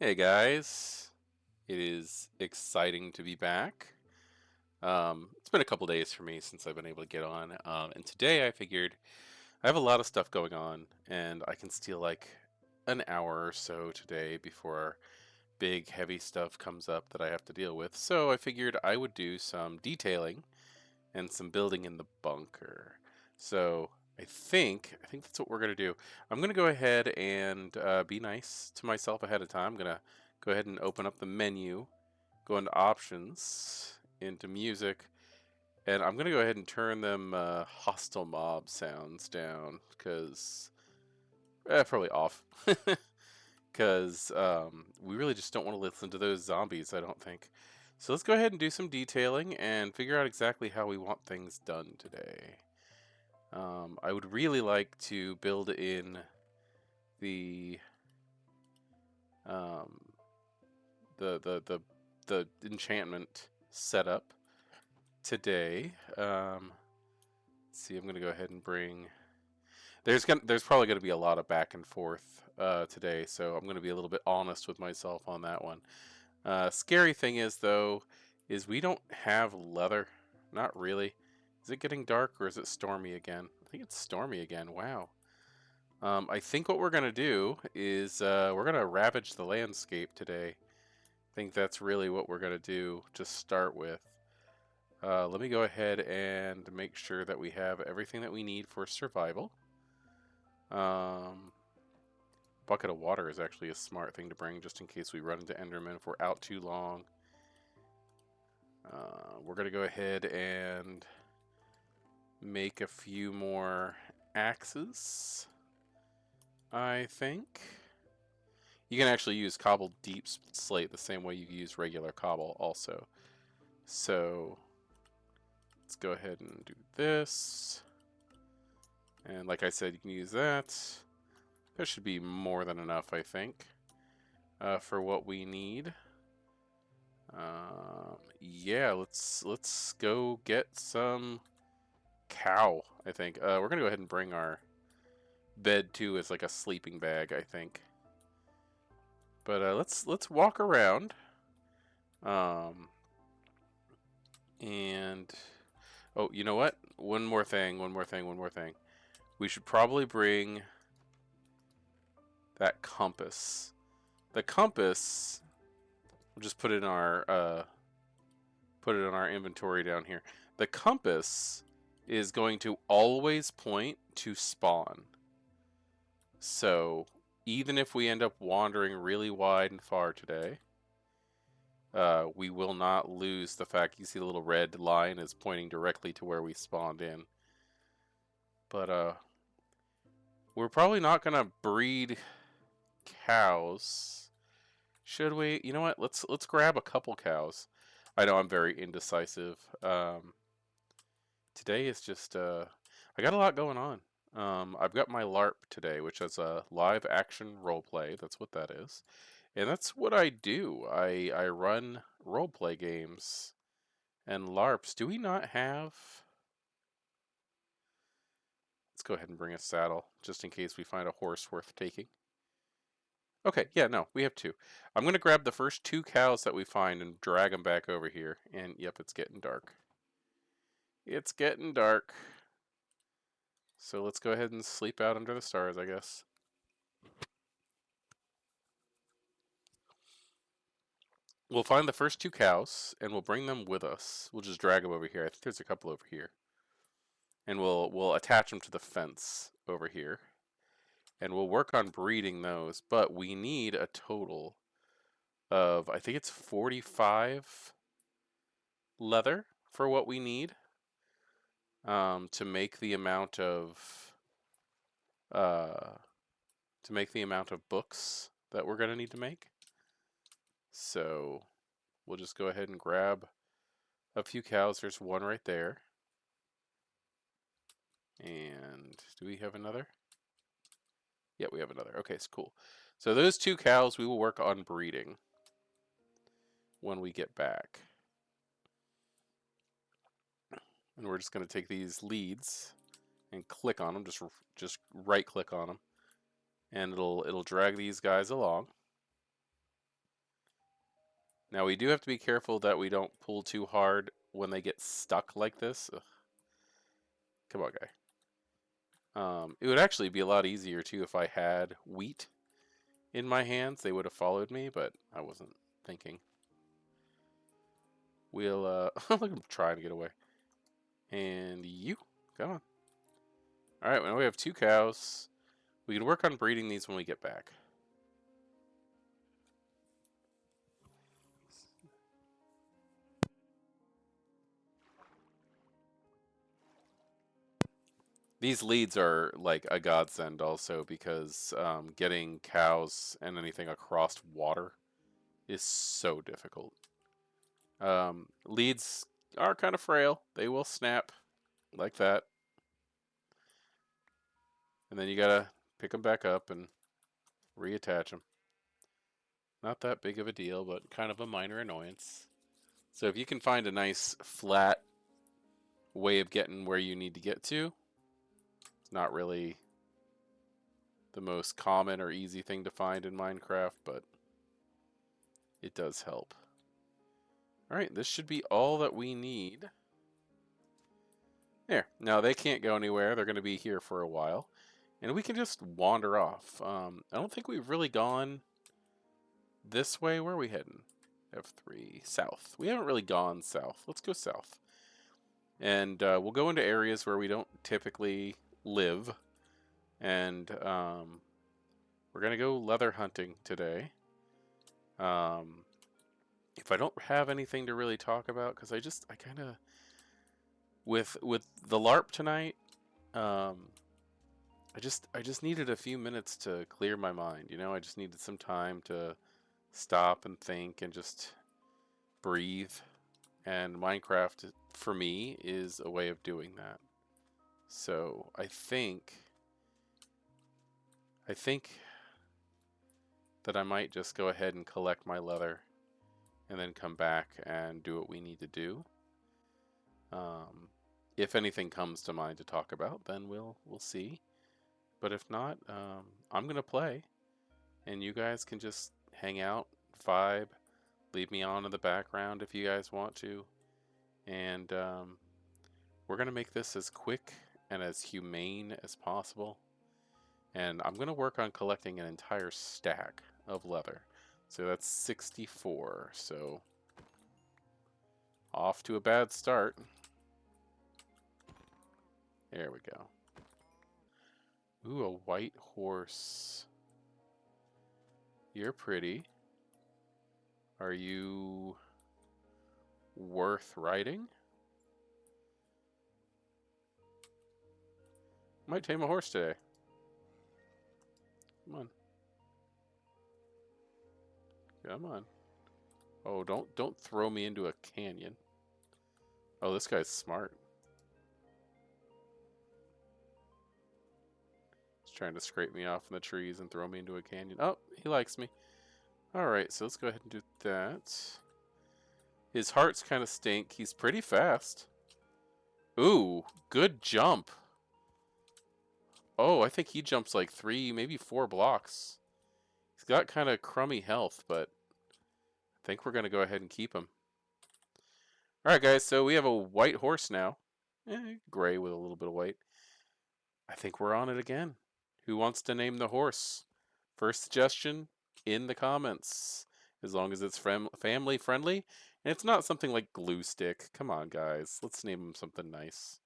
Hey guys, it is exciting to be back. It's been a couple days for me since I've been able to get on, and today I figured I have a lot of stuff going on, and I can steal like an hour or so today before big heavy stuff comes up that I have to deal with. So I figured I would do some detailing and some building in the bunker. So I think that's what we're gonna do. I'm gonna go ahead and be nice to myself ahead of time. I'm gonna go ahead and open up the menu, go into options, into music, and I'm gonna go ahead and turn them hostile mob sounds down because probably off. Because we really just don't want to listen to those zombies, I don't think. So let's go ahead and do some detailing and figure out exactly how we want things done today. I would really like to build in the um, the enchantment setup today. Let's see, I'm gonna go ahead and bring. There's probably gonna be a lot of back and forth today, so I'm gonna be a little bit honest with myself on that one. Scary thing is though, is we don't have leather. Not really. Is it getting dark or is it stormy again? I think it's stormy again. Wow. I think what we're gonna do is we're gonna ravage the landscape today. I think that's really what we're gonna do to start with. Let me go ahead and make sure that we have everything that we need for survival. Um, Bucket of water is actually a smart thing to bring just in case we run into Enderman if we're out too long. We're going to go ahead and make a few more axes, I think. You can actually use cobbled deep slate the same way you use regular cobble also. So let's go ahead and do this. And like I said, you can use that. That should be more than enough, I think, for what we need. Yeah, let's go get some cow, I think. We're gonna go ahead and bring our bed too as like a sleeping bag, I think. But let's walk around. Um, and oh, you know what? One more thing. One more thing. One more thing. We should probably bring that compass. The compass. We'll just put it in our inventory down here. The compass is going to always point to spawn. So even if we end up wandering really wide and far today, we will not lose the fact you see the little red line is pointing directly to where we spawned in. But we're probably not gonna breed cows. Should we? You know what? Let's grab a couple cows. I know I'm very indecisive. Today is just I got a lot going on. I've got my LARP today, which is a live action role play. That's what that is, and that's what I do. I run role play games and LARPs. Do we not have? Let's go ahead and bring a saddle just in case we find a horse worth taking. Okay, yeah, no, we have two. I'm gonna grab the first two cows that we find and drag them back over here. And yep, it's getting dark. It's getting dark. So let's go ahead and sleep out under the stars, I guess. We'll find the first two cows and we'll bring them with us. We'll just drag them over here. I think there's a couple over here. And we'll attach them to the fence over here. And we'll work on breeding those, but we need a total of I think it's 45 leather for what we need to make the amount of uh, books that we're gonna need to make. So we'll just go ahead and grab a few cows. There's one right there. And do we have another? Yeah, we have another. Okay, it's cool. So those two cows we will work on breeding when we get back. And we're just going to take these leads and click on them. Just right click on them, and it'll drag these guys along. Now we do have to be careful that we don't pull too hard when they get stuck like this. Ugh. Come on, guy. It would actually be a lot easier too if I had wheat in my hands. They would have followed me, but I wasn't thinking. We'll look at him trying to get away. And you, come on. All right, now we have 2 cows. We can work on breeding these when we get back. These leads are like a godsend also because getting cows and anything across water is so difficult. Leads are kind of frail. They will snap like that. And then you gotta pick them back up and reattach them. Not that big of a deal, but kind of a minor annoyance. So if you can find a nice flat way of getting where you need to get to, it's not really the most common or easy thing to find in Minecraft, but it does help. Alright, this should be all that we need. There. Now they can't go anywhere. They're going to be here for a while. And we can just wander off. I don't think we've really gone this way. Where are we heading? F3. South. We haven't really gone south. Let's go south. And we'll go into areas where we don't typically live. And we're going to go leather hunting today. If I don't have anything to really talk about, because I kind of... With the LARP tonight, I just needed a few minutes to clear my mind. You know, I just needed some time to stop and think and just breathe. And Minecraft, for me, is a way of doing that. So I think that I might just go ahead and collect my leather and then come back and do what we need to do. If anything comes to mind to talk about, then we'll see. But if not, I'm gonna play, and you guys can just hang out, vibe, leave me on in the background if you guys want to, and we're gonna make this as quick and as humane as possible. And I'm gonna work on collecting an entire stack of leather. So that's 64. So off to a bad start. There we go. Ooh, a white horse. You're pretty. Are you worth riding? Might tame a horse today. Come on. Come on. Oh, don't throw me into a canyon. Oh, this guy's smart. He's trying to scrape me off in the trees and throw me into a canyon. Oh, he likes me. Alright, so let's go ahead and do that. His hearts kind of stink. He's pretty fast. Ooh, good jump. Oh, I think he jumps like 3, maybe 4 blocks. He's got kind of crummy health, but I think we're going to go ahead and keep him. Alright guys, so we have a white horse now. Gray with a little bit of white. I think we're on it again. Who wants to name the horse? First suggestion in the comments. As long as it's family friendly. And it's not something like Glue Stick. Come on guys, let's name him something nice.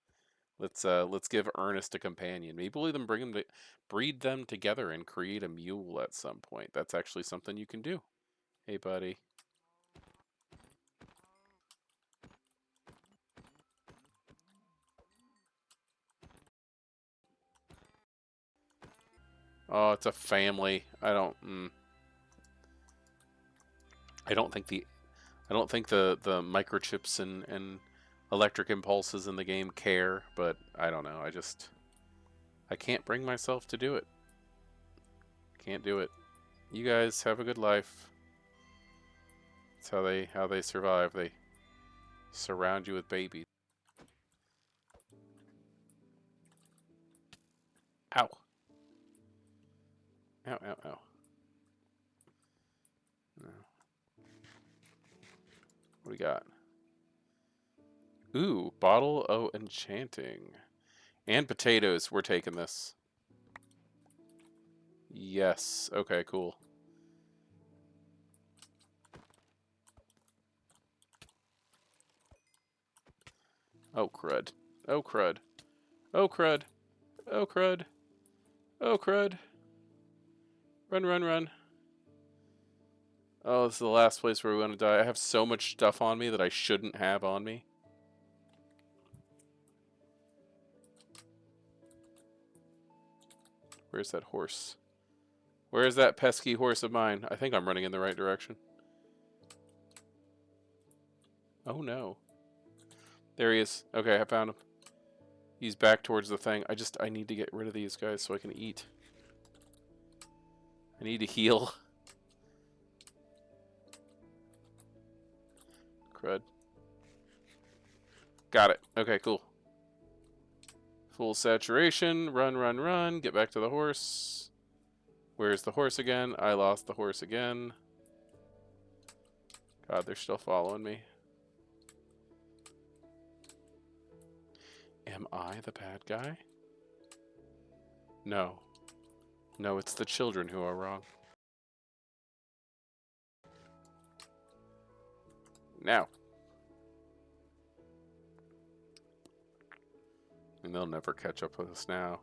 Let's give Ernest a companion. Maybe we'll even breed them together and create a mule at some point. That's actually something you can do. Hey buddy. Oh, it's a family. I don't think the microchips and electric impulses in the game care, but I don't know. I can't bring myself to do it. Can't do it. You guys have a good life. That's how they survive. They surround you with babies. Ow. Ow, ow, ow. No. we got? Ooh, bottle of enchanting. And potatoes. We're taking this. Yes. Okay, cool. Oh, crud. Oh, crud. Oh, crud. Oh, crud. Oh, crud. Run, run, run. Oh, this is the last place where we want to die. I have so much stuff on me that I shouldn't have on me. Where's that horse? Where's that pesky horse of mine? I think I'm running in the right direction. Oh, no. There he is. Okay, I found him. He's back towards the thing. I need to get rid of these guys so I can eat. I need to heal. Crud. Got it. Okay, cool. Full saturation. Run, run, run. Get back to the horse. Where's the horse again? I lost the horse again. God, they're still following me. Am I the bad guy? No. No, it's the children who are wrong. Now. And they'll never catch up with us now.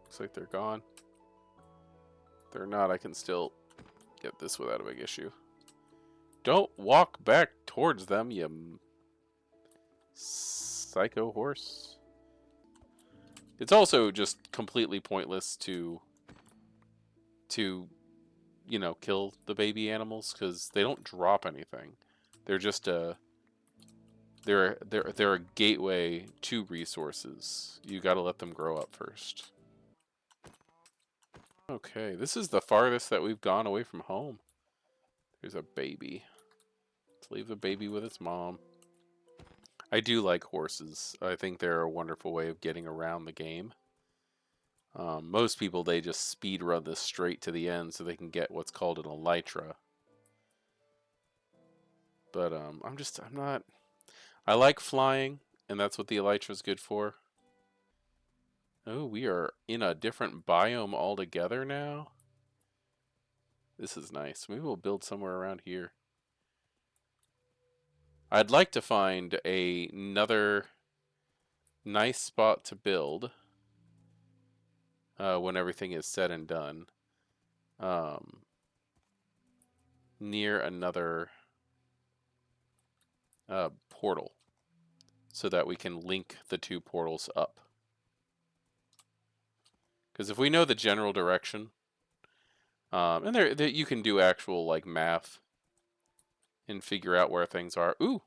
Looks like they're gone. If they're not, I can still get this without a big issue. Don't walk back towards them, you psycho horse. It's also just completely pointless to you know, kill the baby animals because they don't drop anything. They're just they're a gateway to resources. You got to let them grow up first. Okay, this is the farthest that we've gone away from home. There's a baby. Let's leave the baby with its mom. I do like horses. I think they're a wonderful way of getting around the game. Most people, they just speed run this straight to the end so they can get what's called an elytra. But I'm not. I like flying, and that's what the elytra is good for. Oh, we are in a different biome altogether now. This is nice. Maybe we'll build somewhere around here. I'd like to find another nice spot to build when everything is said and done. Near another portal so that we can link the two portals up. Because if we know the general direction, and there you can do actual like math and figure out where things are. Ooh,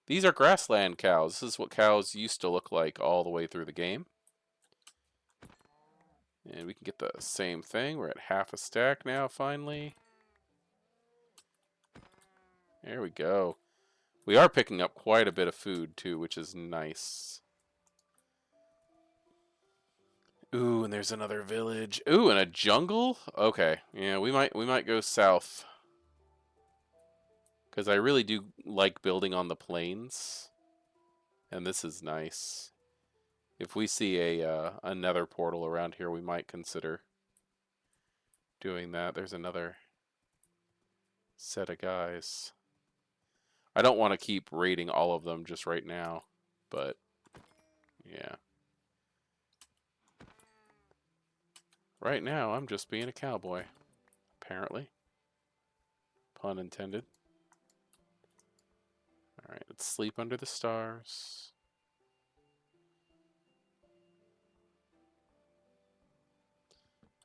these are grassland cows. This is what cows used to look like all the way through the game. And we can get the same thing. We're at half a stack now, finally. There we go. We are picking up quite a bit of food, too, which is nice. Ooh, and there's another village. Ooh, and a jungle? Okay. Yeah, we might go south. Because I really do like building on the plains. And this is nice. If we see a nether portal around here, we might consider doing that. There's another set of guys. I don't want to keep raiding all of them just right now, but yeah. Right now, I'm just being a cowboy, apparently. Pun intended. Alright, let's sleep under the stars.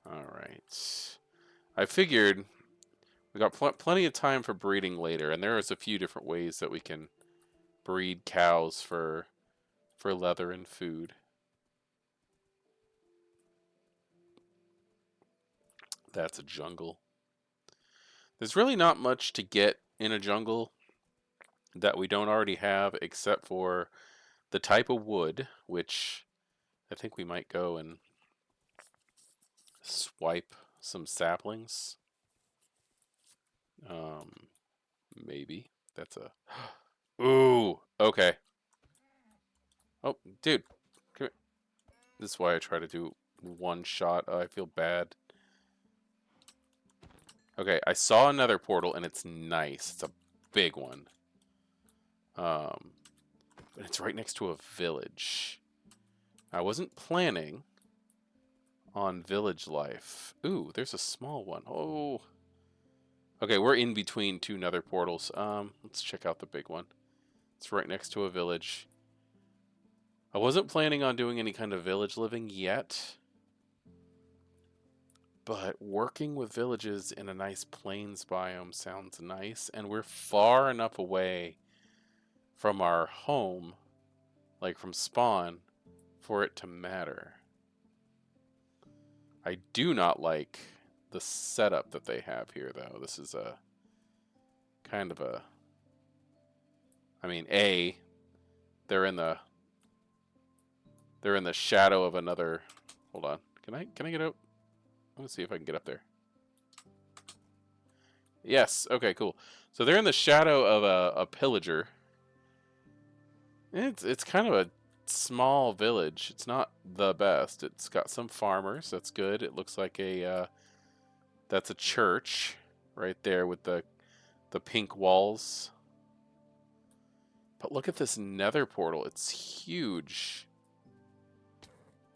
Alright. I figured we got plenty of time for breeding later, and there is a few different ways that we can breed cows for leather and food. That's a jungle. There's really not much to get in a jungle that we don't already have, except for the type of wood, which I think we might go and swipe some saplings. Um, maybe. That's a... Ooh, okay. Oh, dude. Come here. This is why I try to do one shot. Oh, I feel bad. Okay, I saw another portal, and it's nice. It's a big one. But it's right next to a village. I wasn't planning on village life. Ooh, there's a small one. Oh. Okay, we're in between two nether portals. Let's check out the big one. It's right next to a village. I wasn't planning on doing any kind of village living yet. But working with villages in a nice plains biome sounds nice. And we're far enough away from our home, like from spawn, for it to matter. I do not like the setup that they have here, though. This is a kind of a... I mean, they're in the shadow of another... Hold on. Can I get out? Let me see if I can get up there. Yes. Okay, cool. So they're in the shadow of a pillager. It's kind of a small village. It's not the best. It's got some farmers. That's good. It looks like that's a church right there with the pink walls. But look at this nether portal. It's huge.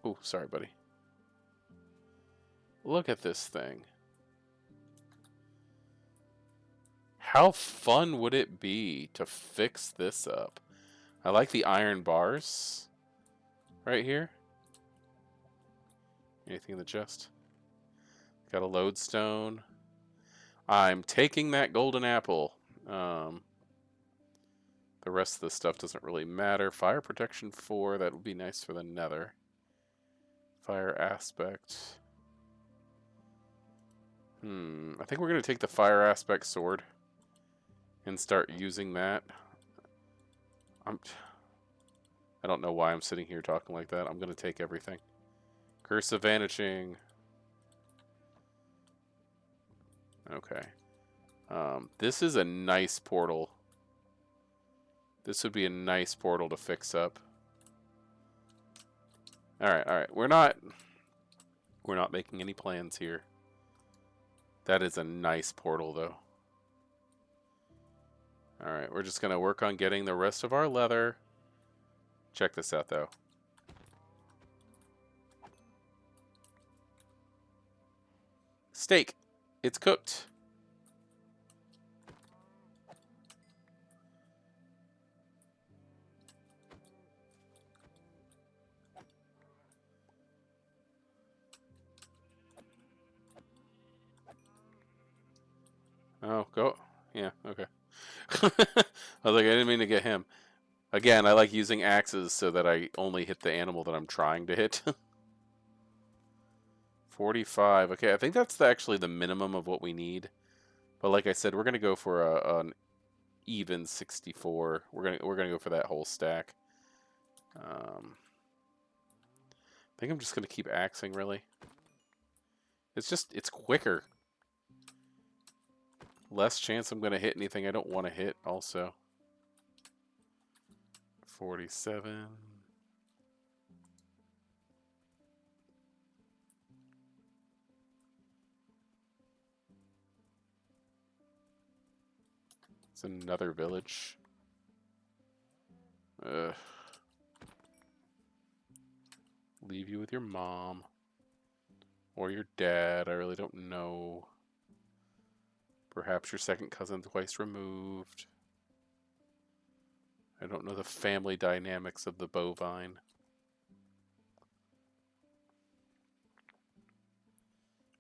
Oh, sorry, buddy. Look at this thing. How fun would it be to fix this up? I like the iron bars right here. Anything in the chest? Got a lodestone. I'm taking that golden apple. The rest of the stuff doesn't really matter. Fire protection 4, that would be nice for the nether. Fire aspect. I think we're going to take the fire aspect sword and start using that. I don't know why I'm sitting here talking like that. I'm going to take everything. Curse of Vanishing. Okay. This is a nice portal. This would be a nice portal to fix up. Alright, alright. We're not making any plans here. That is a nice portal, though. Alright, we're just going to work on getting the rest of our leather. Check this out, though. Steak. It's cooked. Oh, go. Yeah, okay. I was like, I didn't mean to get him. Again, I like using axes so that I only hit the animal that I'm trying to hit. 45. Okay, I think that's actually the minimum of what we need. But like I said, we're gonna go for an even 64. We're gonna go for that whole stack. I think I'm just gonna keep axing, really. It's quicker. Less chance I'm gonna hit anything I don't want to hit. Also. 47. It's another village. Ugh. Leave you with your mom. Or your dad, I really don't know. Perhaps your second cousin twice removed. I don't know the family dynamics of the bovine.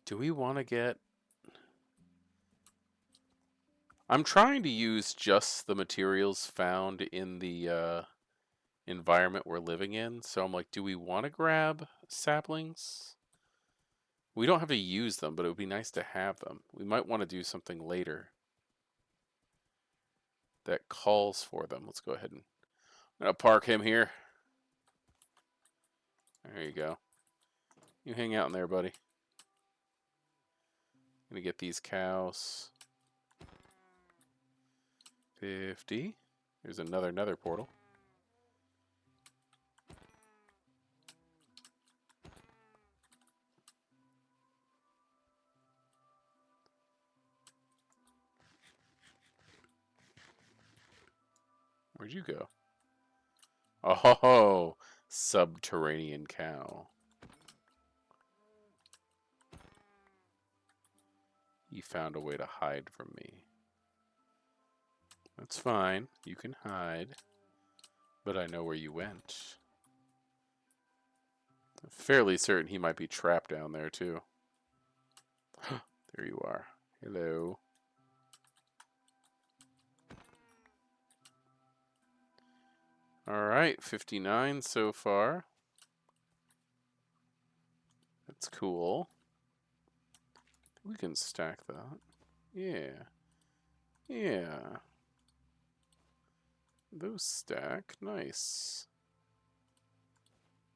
Do we want to get... I'm trying to use just the materials found in the environment we're living in. So I'm like, do we want to grab saplings? We don't have to use them, but it would be nice to have them. We might want to do something later that calls for them. Let's go ahead and... I'm going to park him here. There you go. You hang out in there, buddy. Gonna get these cows. 50. There's another nether portal. Where'd you go? Oh, subterranean cow. You found a way to hide from me. That's fine. You can hide. But I know where you went. I'm fairly certain he might be trapped down there, too. There you are. Hello. Alright, 59 so far. That's cool. We can stack that. Yeah. Yeah. Those stack. Nice.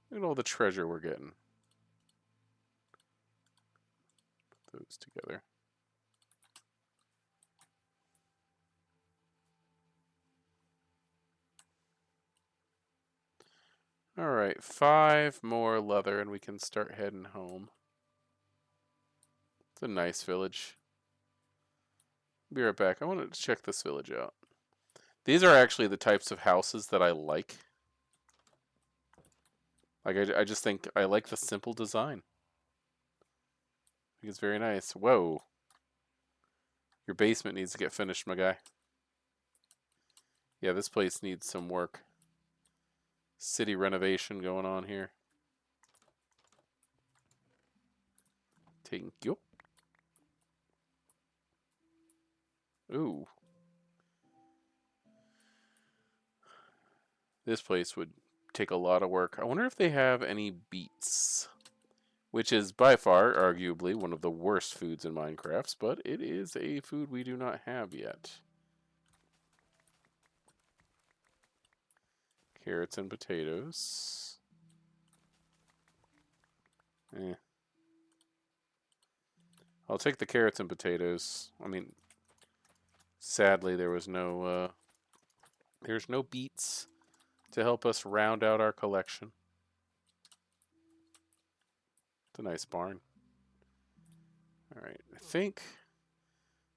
Look at all the treasure we're getting. Put those together. Alright, 5 more leather and we can start heading home. It's a nice village. Be right back. I want to check this village out. These are actually the types of houses that I like. Like, I just think I like the simple design. I think it's very nice. Whoa. Your basement needs to get finished, my guy. Yeah, this place needs some work. City renovation going on here. Thank you. Ooh. This place would take a lot of work. I wonder if they have any beets. Which is by far, arguably, one of the worst foods in Minecraft, but it is a food we do not have yet. Carrots and potatoes. Eh. I'll take the carrots and potatoes. I mean, sadly, there's no beets to help us round out our collection. It's a nice barn. Alright, I think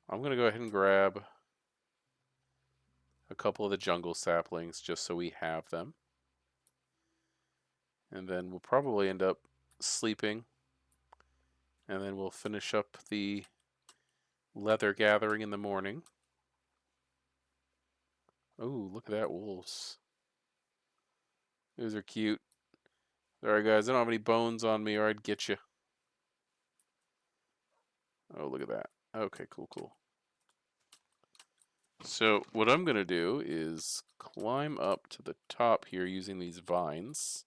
I'm going to go ahead and grab a couple of the jungle saplings just so we have them. And then we'll probably end up sleeping. And then we'll finish up the leather gathering in the morning. Oh, look at that, wolves. Those are cute. Sorry, guys, I don't have any bones on me or I'd get you. Oh, look at that. Okay, cool. So what I'm going to do is climb up to the top here using these vines.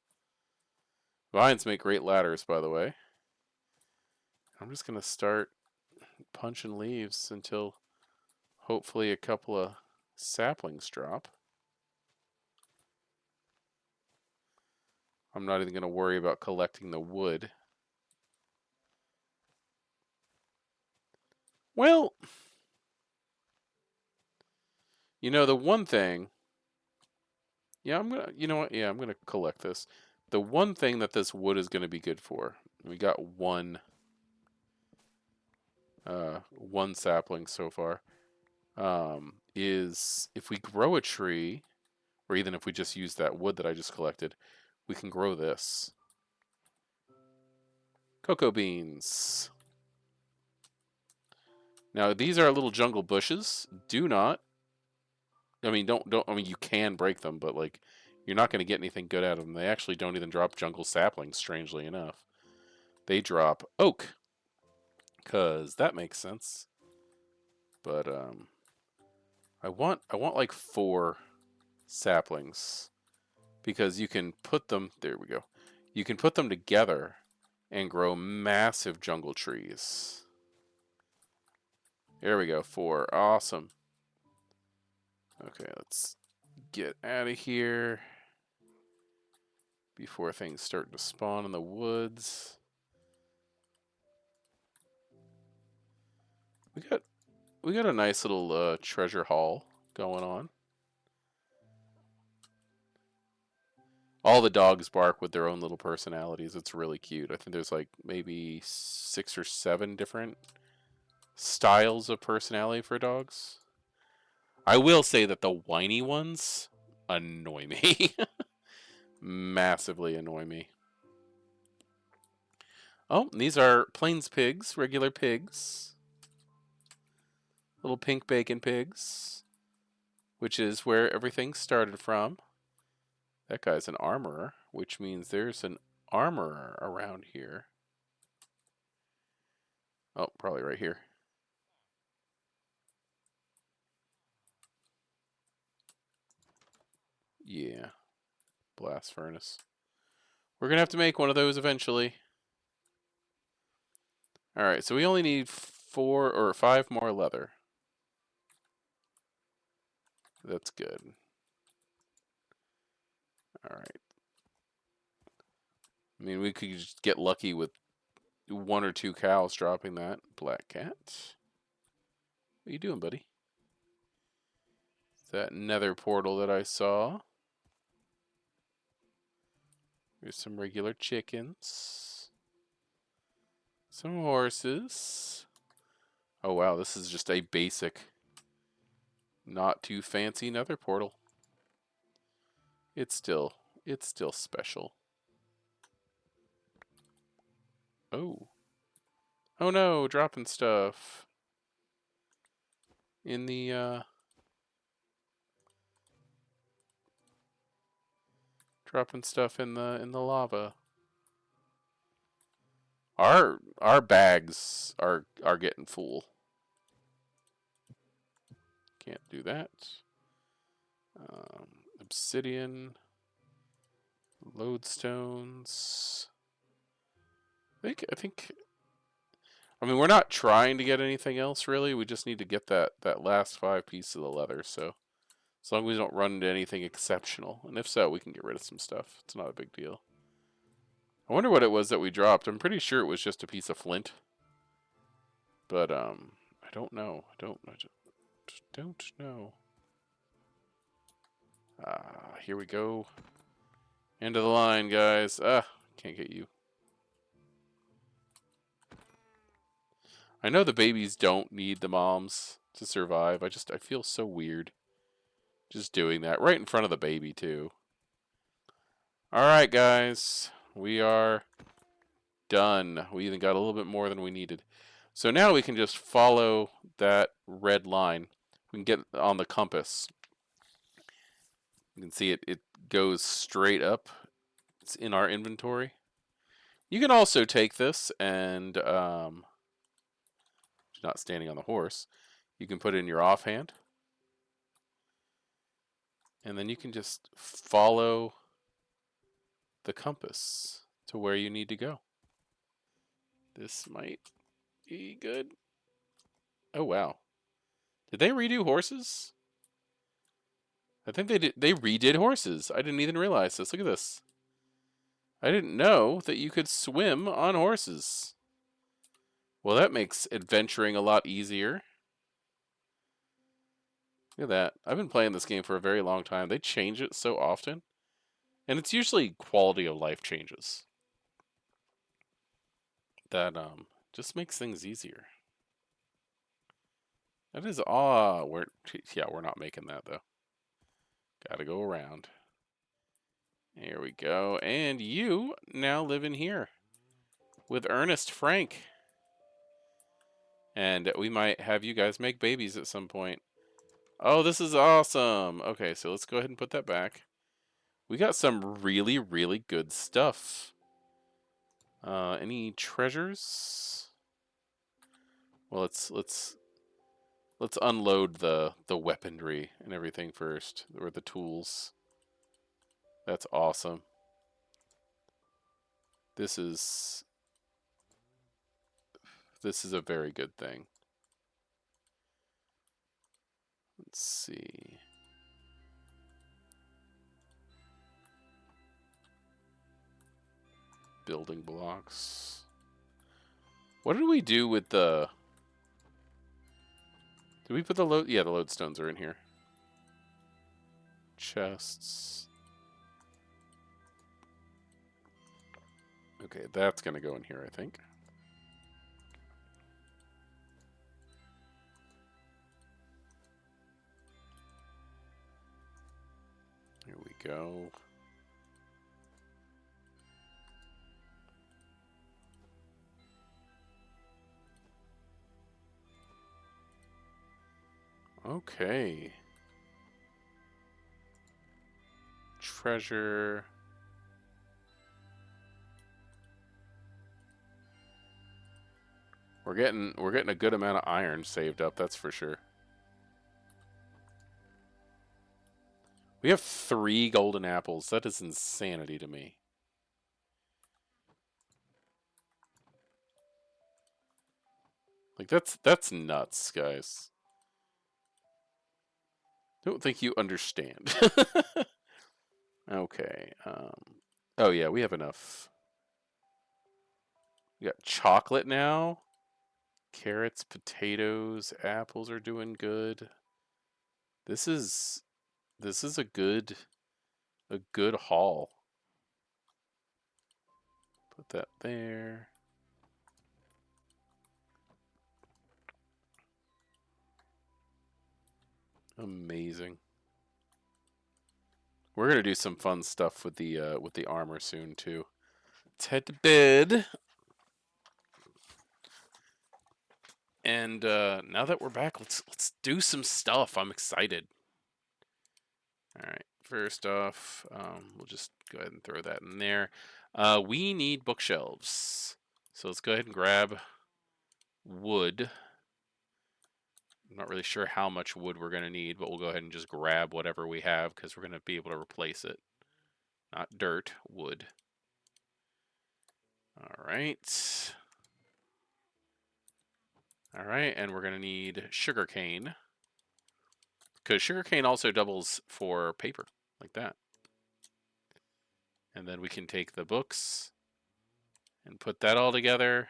Vines make great ladders, by the way. I'm just going to start punching leaves until hopefully a couple of saplings drop. I'm not even going to worry about collecting the wood. Well, you know, the one thing... Yeah, I'm going to... You know what? Yeah, I'm going to collect this. The one thing that this wood is going to be good for... We got one sapling so far. Is if we grow a tree, or even if we just use that wood that I just collected, we can grow this. Cocoa beans. Now these are little jungle bushes. Do not. I mean, don't. I mean, you can break them, but like, you're not going to get anything good out of them. They actually don't even drop jungle saplings. Strangely enough, they drop oak, cause that makes sense. But I want like 4 saplings, because you can put them. There we go. You can put them together and grow massive jungle trees. There we go, 4. Awesome. Okay, let's get out of here. before things start to spawn in the woods. We got a nice little treasure haul going on. All the dogs bark with their own little personalities. It's really cute. I think there's like maybe 6 or 7 different styles of personality for dogs. I will say that the whiny ones annoy me. Massively annoy me. Oh, these are plains pigs, regular pigs. Little pink bacon pigs, which is where everything started from. That guy's an armorer, which means there's an armorer around here. Oh, probably right here. Yeah, blast furnace. We're going to have to make one of those eventually. Alright, so we only need 4 or 5 more leather. That's good. Alright. I mean, we could just get lucky with 1 or 2 cows dropping that. Black cat. What are you doing, buddy? That nether portal that I saw. There's some regular chickens. Some horses. Oh wow, this is just a basic, not too fancy nether portal. It's still special. Oh. Oh no, dropping stuff in the dropping stuff in the lava. Our bags are getting full. Can't do that. Obsidian, lodestones. I think. I mean, we're not trying to get anything else really. We just need to get that last 5 pieces of the leather. So as long as we don't run into anything exceptional, and if so, we can get rid of some stuff. It's not a big deal. I wonder what it was that we dropped. I'm pretty sure it was just a piece of flint. But I don't know. I just don't know. Here we go. End of the line, guys. Can't get you. I know the babies don't need the moms to survive. I feel so weird just doing that right in front of the baby too. All right, guys. We are done. We even got a little bit more than we needed. So now we can just follow that red line. We can get on the compass. You can see it goes straight up. It's in our inventory. You can also take this and, not standing on the horse, you can put it in your offhand. And then you can just follow the compass to where you need to go. This might be good. Oh, wow. Did they redo horses? I think they did. They redid horses. I didn't even realize this. Look at this. I didn't know that you could swim on horses. Well, that makes adventuring a lot easier. Look at that. I've been playing this game for a very long time. They change it so often. And it's usually quality of life changes. That just makes things easier. That is we're not making that though. Gotta go around. Here we go. And you now live in here with Ernest Frank. And we might have you guys make babies at some point. Oh, this is awesome. Okay, so let's go ahead and put that back. We got some really, really good stuff. Any treasures? Well, let's unload the weaponry and everything first, or the tools. That's awesome. This is a very good thing. Let's see. building blocks. What did we do with the... Did we put the load... Yeah, the lodestones are in here. Chests. Okay, that's going to go in here, I think. Here we go. Okay. Treasure. We're getting a good amount of iron saved up, that's for sure. We have 3 golden apples. That is insanity to me. Like that's nuts, guys. Don't think you understand. Okay. Oh yeah, we have enough. We got chocolate now. Carrots, potatoes, apples are doing good. This is a good haul. Put that there. Amazing. We're gonna do some fun stuff with the armor soon too. Let's head to bed. And now that we're back, let's do some stuff. I'm excited. All right. First off, we'll just go ahead and throw that in there. We need bookshelves, so let's go ahead and grab wood. I'm not really sure how much wood we're going to need, but we'll go ahead and just grab whatever we have because we're going to be able to replace it. Not dirt, wood. All right. All right, and we're going to need sugarcane because sugarcane also doubles for paper, like that. And then we can take the books and put that all together.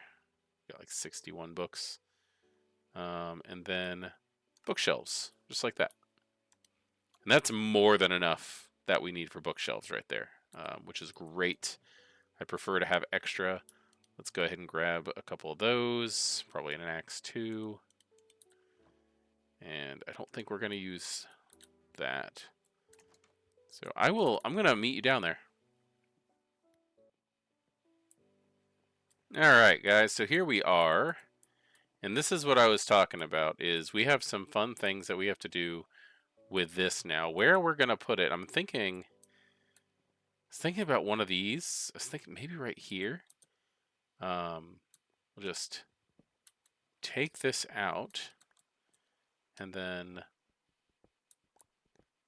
Got like 61 books. And then bookshelves, just like that. And that's more than enough that we need for bookshelves right there, which is great. I prefer to have extra. Let's go ahead and grab a couple of those, probably an axe too. And I don't think we're going to use that. So I'm going to meet you down there. All right, guys, so here we are. And this is what I was talking about, is we have some fun things that we have to do with this now. Where we're going to put it, I was thinking about one of these. I was thinking maybe right here. We'll just take this out and then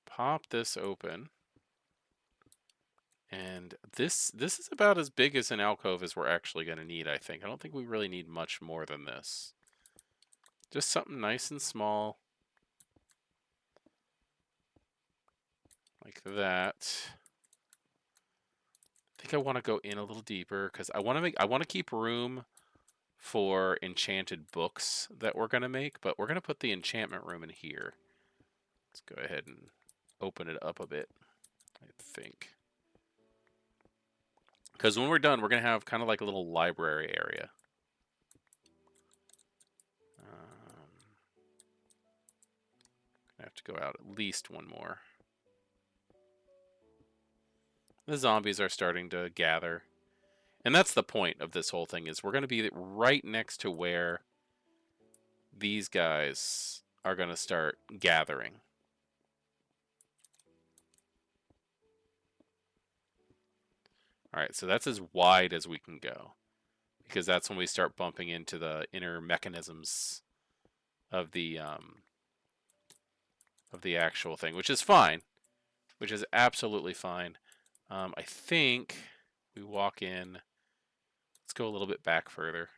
pop this open. And this is about as big as an alcove as we're actually going to need, I think. I don't think we really need much more than this. Just something nice and small. Like that. I think I want to go in a little deeper because I want to keep room for enchanted books that we're going to make, but we're going to put the enchantment room in here. Let's go ahead and open it up a bit, I think. Because when we're done, we're going to have kind of like a little library area. I have to go out at least one more. The zombies are starting to gather. And that's the point of this whole thing, is we're going to be right next to where these guys are going to start gathering. All right, so that's as wide as we can go, because that's when we start bumping into the inner mechanisms of the actual thing, which is fine, which is absolutely fine. I think we walk in. Let's go a little bit back further.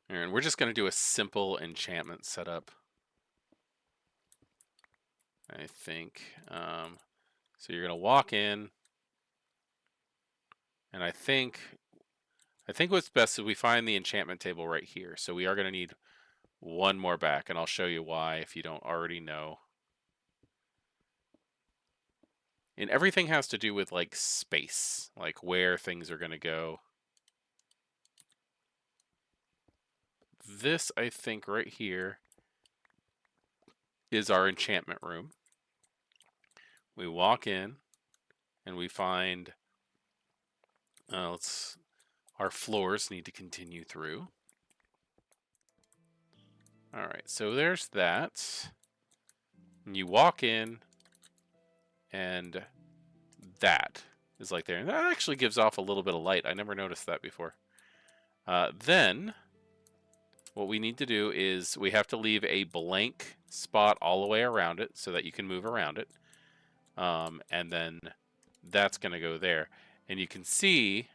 And we're just going to do a simple enchantment setup. I think. So you're gonna walk in, and I think what's best is we find the enchantment table right here. So we are gonna need one more back, and I'll show you why if you don't already know. And everything has to do with like space, like where things are gonna go. This, I think, right here is our enchantment room. We walk in, and we find our floors need to continue through. All right, so there's that. And you walk in, and that is like there. And that actually gives off a little bit of light. I never noticed that before. Then what we need to do is we have to leave a blank spot all the way around it so that you can move around it. And then that's going to go there. And you can see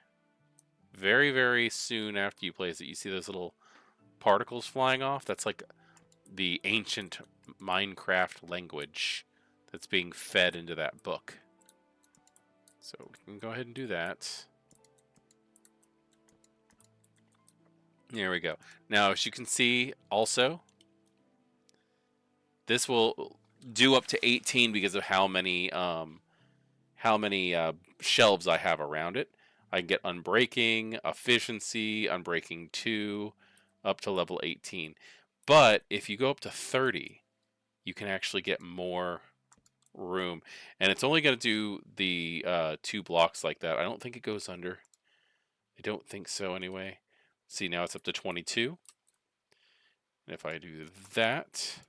very, very soon after you place it, you see those little particles flying off. That's like the ancient Minecraft language that's being fed into that book. So we can go ahead and do that. There we go. Now, as you can see, also, this will do up to 18 because of how many shelves I have around it. I can get Unbreaking, Efficiency, Unbreaking 2, up to level 18. But if you go up to 30, you can actually get more room. And it's only going to do the 2 blocks like that. I don't think it goes under. I don't think so anyway. See, now it's up to 22. And if I do that,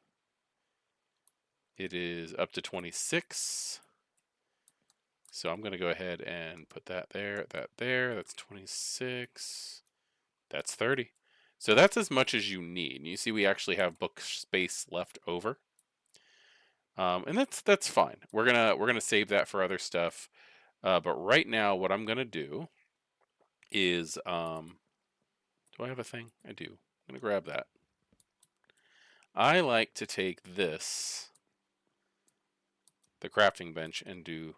it is up to 26. So I'm going to go ahead and put that there, that there. That's 26. That's 30. So that's as much as you need. And you see we actually have book space left over. And that's fine. We're gonna save that for other stuff. But right now, what I'm gonna do is, do I have a thing? I do. I'm gonna grab that. I like to take this, the crafting bench, and do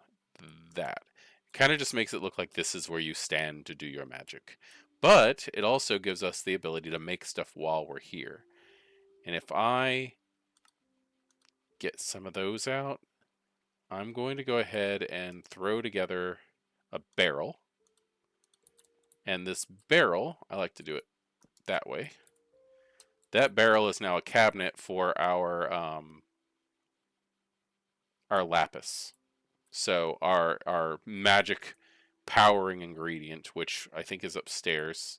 that. It kind of just makes it look like this is where you stand to do your magic. But it also gives us the ability to make stuff while we're here. And if I get some of those out, I'm going to go ahead and throw together a barrel. And this barrel, I like to do it that way. That barrel is now a cabinet for our lapis. So our magic powering ingredient, which I think is upstairs,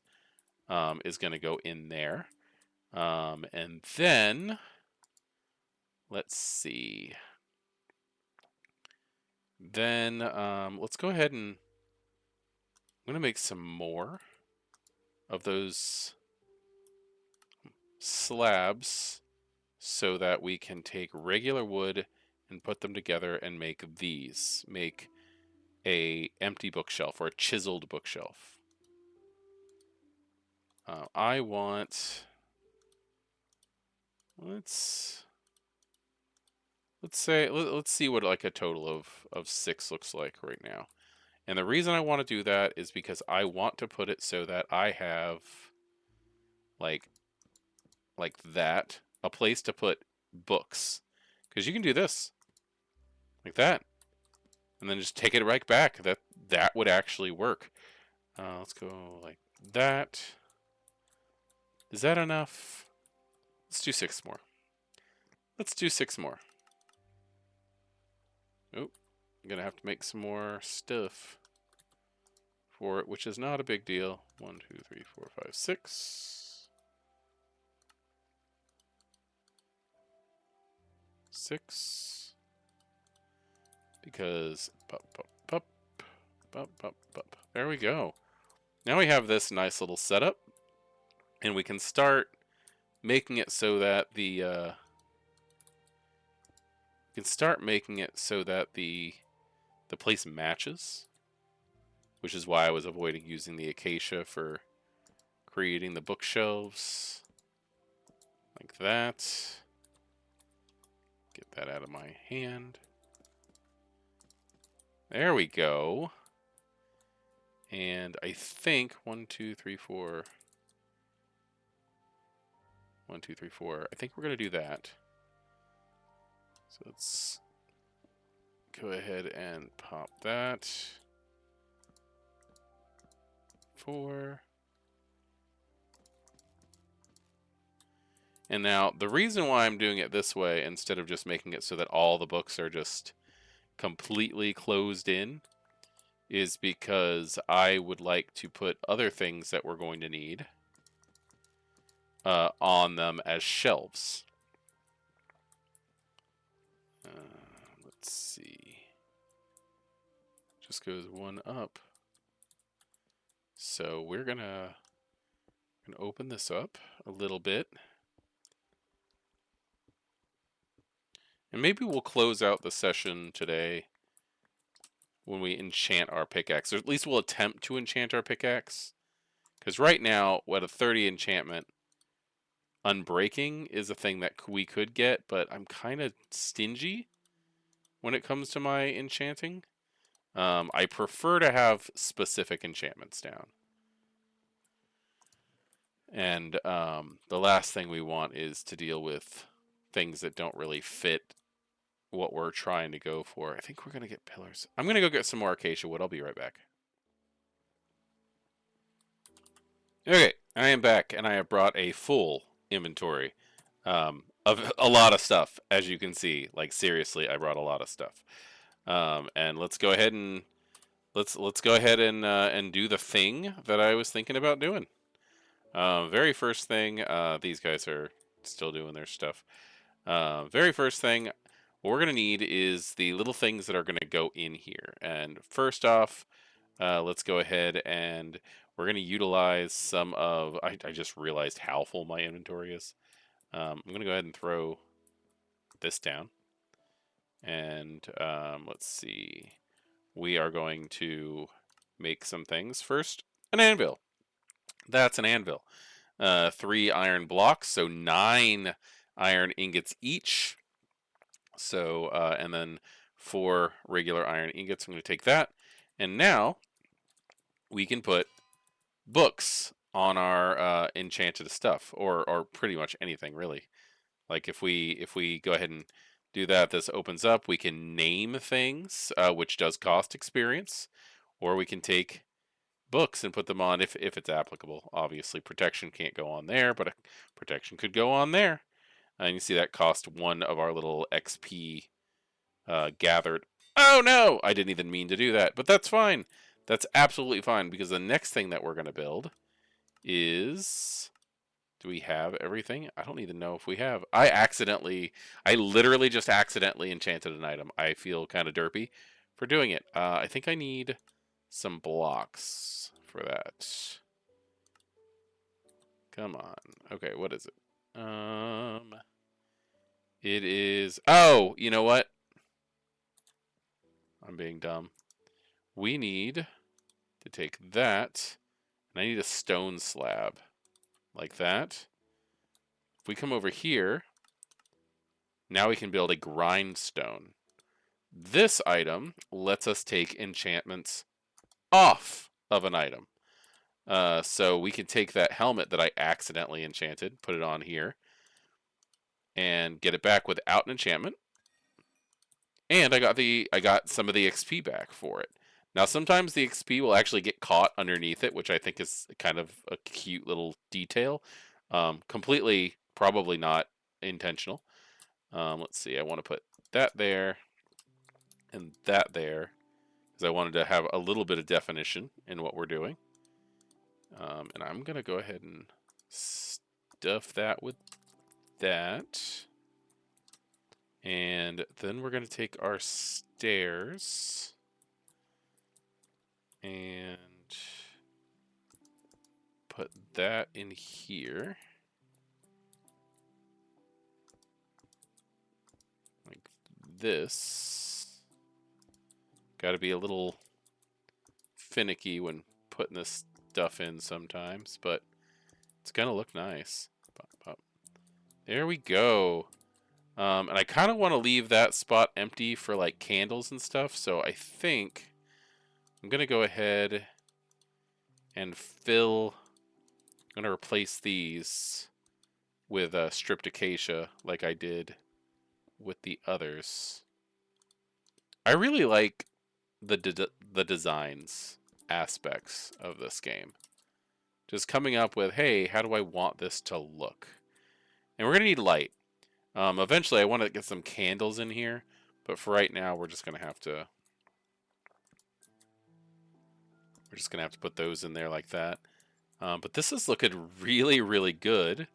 is going to go in there. And then, let's see. Then let's go ahead and I'm going to make some more of those slabs so that we can take regular wood and put them together and make these. Make a empty bookshelf or a chiseled bookshelf. I want... Let's see what like a total of 6 looks like right now. And the reason I want to do that is because I want to put it so that I have like that, a place to put books. Because you can do this like that and then just take it right back. That would actually work. Let's go like that. Is that enough? Let's do 6 more. Let's do 6 more. Oh, I'm gonna have to make some more stuff for it, which is not a big deal. 1, 2, 3, 4, 5, 6. 6. Because there we go. Now we have this nice little setup, and we can start making it so that the place matches, which is why I was avoiding using the acacia for creating the bookshelves like that. get that out of my hand. There we go. And I think 1, 2, 3, 4. 1, 2, 3, 4. I think we're going to do that. So let's go ahead and pop that. 4. And now, the reason why I'm doing it this way, instead of just making it so that all the books are just completely closed in, is because I would like to put other things that we're going to need on them as shelves. Let's see. Just goes one up. So we're gonna open this up a little bit. And maybe we'll close out the session today when we enchant our pickaxe. Or at least we'll attempt to enchant our pickaxe. Because right now, at a 30 enchantment, unbreaking is a thing that we could get, but I'm kind of stingy when it comes to my enchanting. I prefer to have specific enchantments down. And the last thing we want is to deal with things that don't really fit what we're trying to go for. I think we're going to get pillars. I'm going to go get some more acacia wood. I'll be right back. Okay, I am back, and I have brought a full inventory of a lot of stuff, as you can see. Like, seriously, I brought a lot of stuff. And let's go ahead and let's go ahead and do the thing that I was thinking about doing. Very first thing, these guys are still doing their stuff. Very first thing, what we're going to need is the little things that are going to go in here. And first off, let's go ahead and we're going to utilize some of... I just realized how full my inventory is. I'm going to go ahead and throw this down. And let's see. We are going to make some things. First, an anvil. That's an anvil. 3 iron blocks, so 9 iron ingots each. So, and then 4 regular iron ingots. I'm going to take that. And now we can put books on our enchanted stuff, or pretty much anything, really. Like if we go ahead and do that, this opens up. We can name things, which does cost experience, or we can take books and put them on if it's applicable. Obviously, protection can't go on there, but protection could go on there. And you see that cost 1 of our little XP gathered. Oh no! I didn't even mean to do that, but that's fine. That's absolutely fine, because the next thing that we're going to build is... Do we have everything? I don't even know if we have. I literally just accidentally enchanted an item. I feel kind of derpy for doing it. I think I need some blocks for that. Come on. Okay, what is it? It is... Oh, you know what? I'm being dumb. We need to take that, and I need a stone slab. Like that. If we come over here, now we can build a grindstone. This item lets us take enchantments off of an item. So we can take that helmet that I accidentally enchanted, put it on here, and get it back without an enchantment. And I got some of the XP back for it. Now sometimes the XP will actually get caught underneath it, which I think is kind of a cute little detail. Completely, probably not intentional. Let's see, I want to put that there and that there, because I wanted to have a little bit of definition in what we're doing. And I'm going to go ahead and stuff that with that. And then we're going to take our stairs and put that in here. Like this. Got to be a little finicky when putting this stuff in sometimes, but it's going to look nice. Pop, pop. There we go. And I kind of want to leave that spot empty for like candles and stuff. So I think I'm going to go ahead and fill. I'm going to replace these with stripped acacia like I did with the others. I really like the designs aspects of this game. Just coming up with, hey, how do I want this to look? And we're going to need light. Eventually, I want to get some candles in here, but for right now, we're just gonna have to put those in there like that. But this is looking really, really good.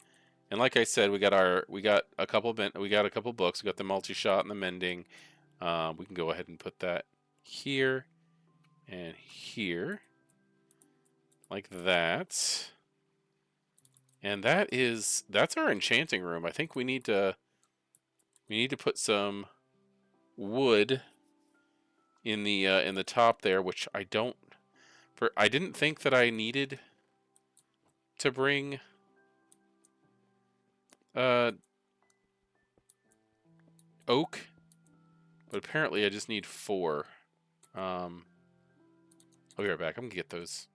And like I said, we got a couple books. We got the multi-shot and the mending. We can go ahead and put that here and here, like that. And that's our enchanting room. I think we need to put some wood in the top there, which I didn't think that I needed to bring oak, but apparently I just need 4. I'll be right back. I'm gonna get those.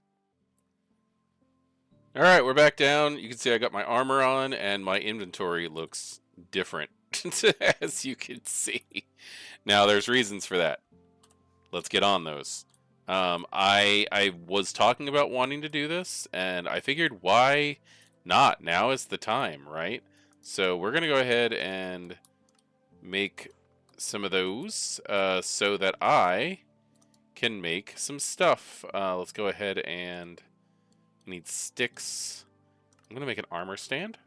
All right, we're back down. You can see I got my armor on, and my inventory looks different, as you can see. Now, there's reasons for that. Let's get on those. I was talking about wanting to do this, and I figured, why not? Now is the time, right? So we're gonna go ahead and make some of those so that I can make some stuff. Let's go ahead and need sticks. I'm gonna make an armor stand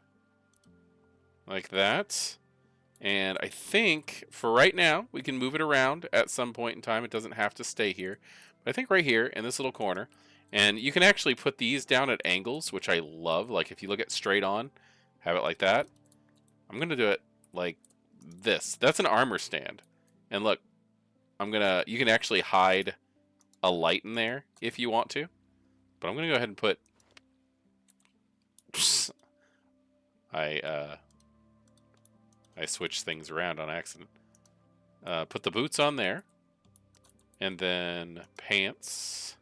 like that. And I think for right now, we can move it around at some point in time. It doesn't have to stay here. But I think right here in this little corner, and you can actually put these down at angles, which I love. Like if you look at straight on, have it like that. I'm going to do it like this. That's an armor stand. And look, you can actually hide a light in there if you want to. But I'm going to go ahead and put, I switched things around on accident. Put the boots on there. And then pants.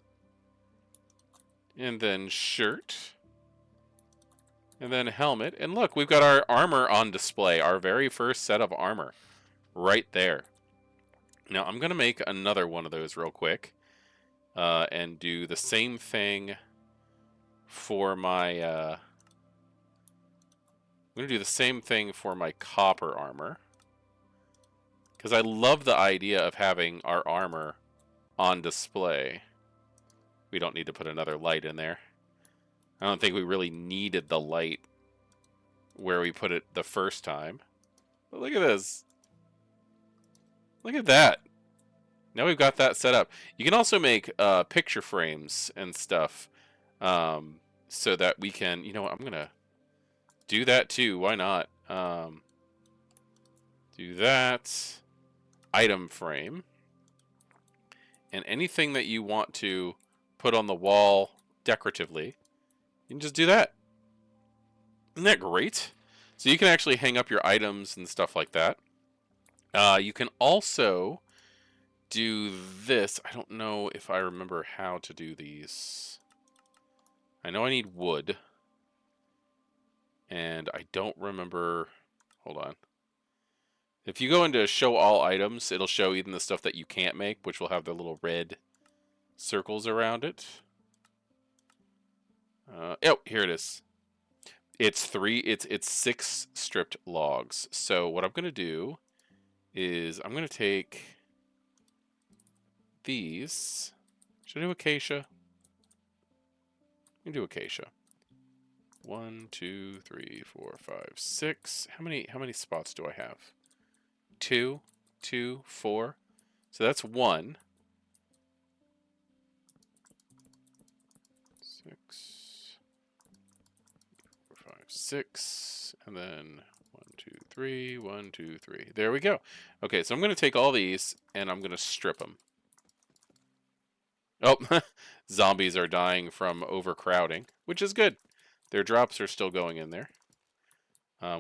And then shirt. And then helmet. And look, we've got our armor on display. Our very first set of armor. Right there. Now, I'm going to make another one of those real quick. And do the same thing for my... I'm going to do the same thing for my copper armor. Because I love the idea of having our armor on display. We don't need to put another light in there. I don't think we really needed the light where we put it the first time. But look at this. Look at that. Now we've got that set up. You can also make picture frames and stuff so that we can... You know what? I'm going to do that too. Why not? Do that. Item frame. And anything that you want to put on the wall decoratively, you can just do that. Isn't that great? So you can actually hang up your items and stuff like that. You can also do this. I don't know if I remember how to do these. I know I need wood. And I don't remember... Hold on. If you go into show all items, it'll show even the stuff that you can't make, which will have the little red circles around it. Oh, here it is. It's 6 stripped logs. So what I'm going to do is I'm going to take these. Should I do acacia? I'm going to do acacia. 1, 2, 3, 4, 5, 6. How many spots do I have? 2, 2, 4. So that's 1. 6, 4, 5, 6, and then 1, 2, 3, 1, 2, 3. There we go. Okay, so I'm going to take all these and I'm going to strip them. Oh, zombies are dying from overcrowding, which is good. Their drops are still going in there.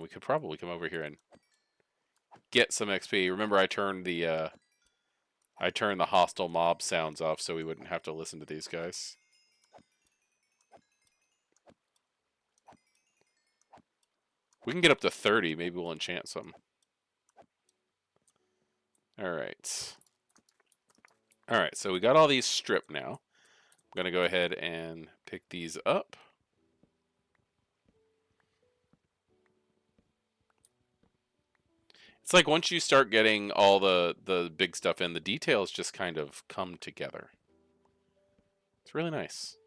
We could probably come over here and get some XP. Remember, I turned the hostile mob sounds off so we wouldn't have to listen to these guys. We can get up to 30. Maybe we'll enchant some. All right. All right, so we got all these stripped now. I'm going to go ahead and pick these up. It's like once you start getting all the big stuff in, the details just kind of come together. It's really nice.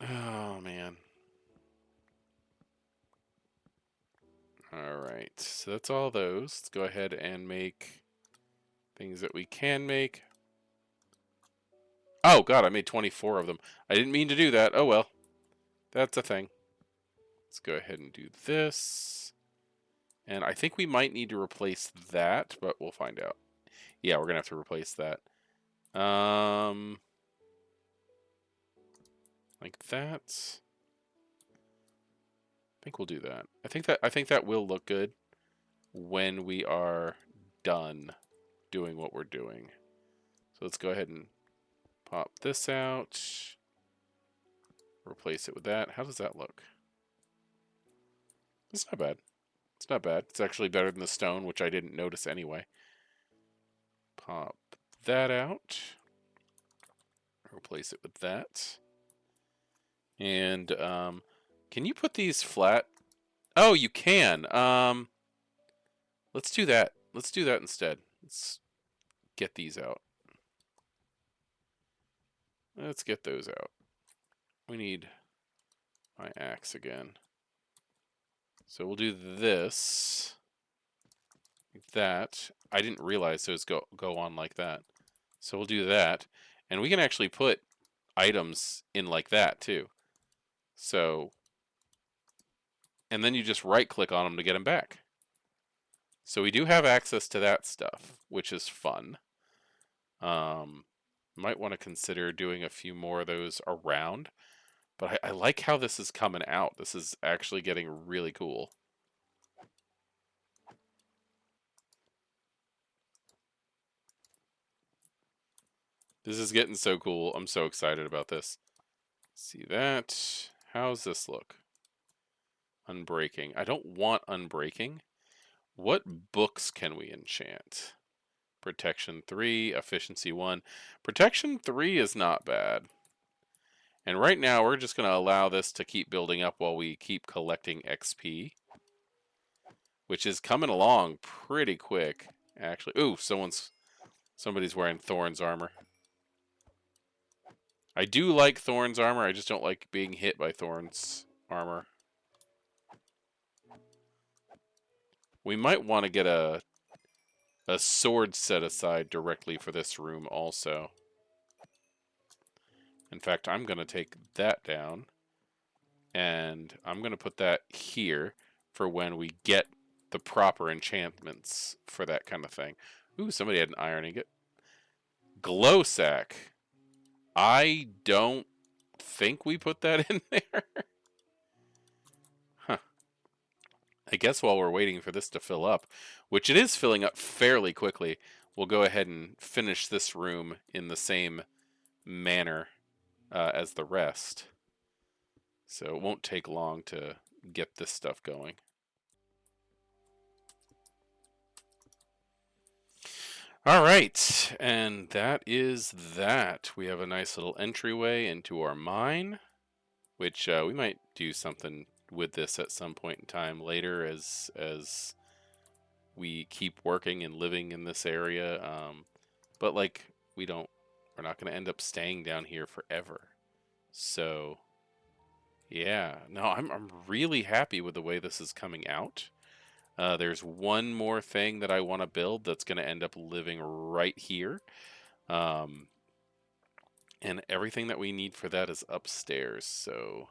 Oh, man. All right, so that's all those. Let's go ahead and make things that we can make. Oh, God, I made 24 of them. I didn't mean to do that. Oh, well. That's a thing. Let's go ahead and do this. And I think we might need to replace that, but we'll find out. Yeah, we're going to have to replace that. Like that. I think we'll do that. I think that will look good when we are done doing what we're doing. So let's go ahead and pop this out. Replace it with that. How does that look? It's not bad. It's not bad. It's actually better than the stone, which I didn't notice anyway. Pop that out. Replace it with that. And can you put these flat? Oh, you can. Let's do that. Let's do that instead. Let's get these out. Let's get those out. We need my axe again. So we'll do this. Like that. I didn't realize those go on like that. So we'll do that. And we can actually put items in like that too. So, and then you just right click on them to get them back. So we do have access to that stuff, which is fun. Might want to consider doing a few more of those around. But I like how this is coming out. This is actually getting really cool. This is getting so cool. I'm so excited about this. See that? How's this look? Unbreaking. I don't want unbreaking. What books can we enchant? Protection 3, efficiency 1. Protection 3 is not bad. And right now we're just going to allow this to keep building up while we keep collecting XP. Which is coming along pretty quick, actually. Ooh, somebody's wearing Thorn's armor. I do like Thorn's armor, I just don't like being hit by Thorn's armor. We might want to get a sword set aside directly for this room also. In fact, I'm going to take that down. And I'm going to put that here for when we get the proper enchantments for that kind of thing. Ooh, somebody had an iron ingot. Glow sack. I don't think we put that in there. Huh. I guess while we're waiting for this to fill up, which it is filling up fairly quickly, we'll go ahead and finish this room in the same manner as the rest. So it won't take long to get this stuff going. All right, and that is that. We have a nice little entryway into our mine, which we might do something with this at some point in time later as we keep working and living in this area. But like we're not going to end up staying down here forever. So yeah, no, I'm really happy with the way this is coming out. There's one more thing that I want to build that's going to end up living right here. And everything that we need for that is upstairs. So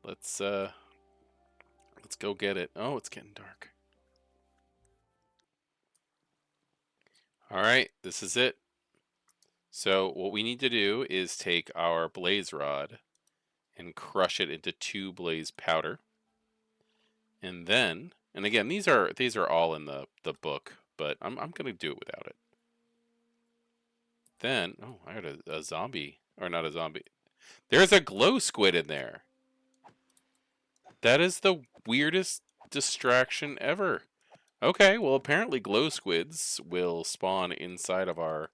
let's go get it. Oh, it's getting dark. All right, this is it. So what we need to do is take our blaze rod and crush it into 2 blaze powder. And then, and again, these are all in the book, but I'm gonna do it without it. Then, oh, I got a zombie, or not a zombie. There's a glow squid in there. That is the weirdest distraction ever. Okay, well, apparently glow squids will spawn inside of our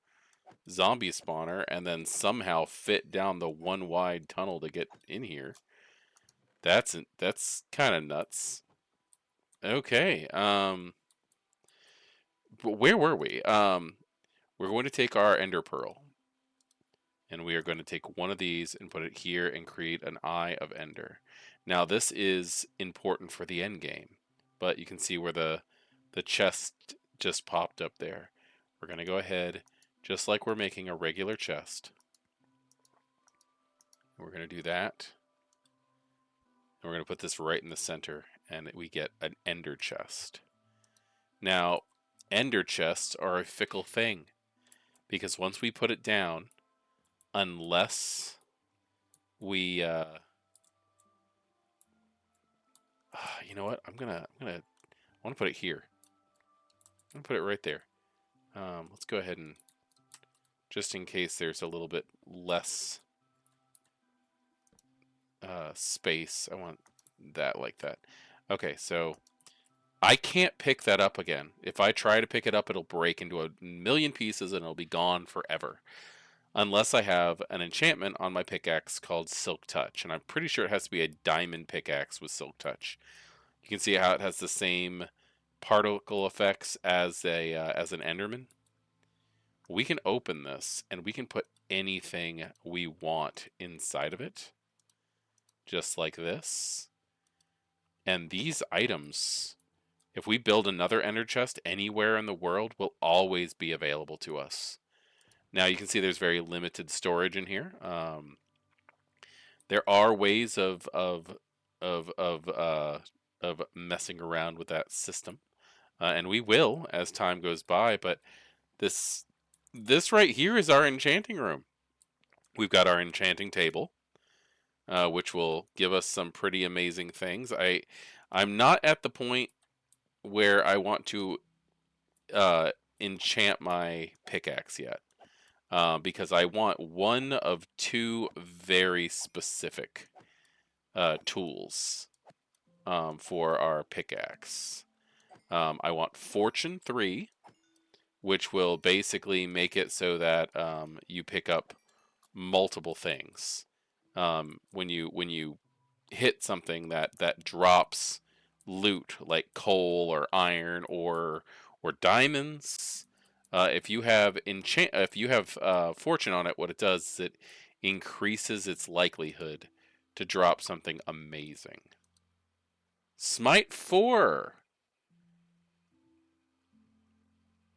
zombie spawner and then somehow fit down the one wide tunnel to get in here. That's kind of nuts. Okay, but where were we? We're going to take our ender pearl, and we are going to take one of these and put it here and create an eye of ender. Now this is important for the end game, but you can see where the chest just popped up there. We're going to go ahead, just like we're making a regular chest. We're going to do that. And we're going to put this right in the center, and we get an ender chest. Now, ender chests are a fickle thing, because once we put it down, unless we, you know what? I want to put it here. I'm gonna put it right there. Let's go ahead and, just in case there's a little bit less space, I want that like that. Okay, so I can't pick that up again. If I try to pick it up, it'll break into a million pieces and it'll be gone forever. Unless I have an enchantment on my pickaxe called Silk Touch, and I'm pretty sure it has to be a diamond pickaxe with Silk Touch. You can see how it has the same particle effects as an Enderman. We can open this and we can put anything we want inside of it, just like this. And these items, if we build another ender chest anywhere in the world, will always be available to us. Now you can see there's very limited storage in here. There are ways of messing around with that system, and we will as time goes by. But this right here is our enchanting room. We've got our enchanting table, which will give us some pretty amazing things. I'm not at the point where I want to enchant my pickaxe yet, because I want one of two very specific tools for our pickaxe. I want Fortune 3, which will basically make it so that you pick up multiple things. When you hit something that drops loot like coal or iron or diamonds, if you have fortune on it, what it does is it increases its likelihood to drop something amazing. Smite 4.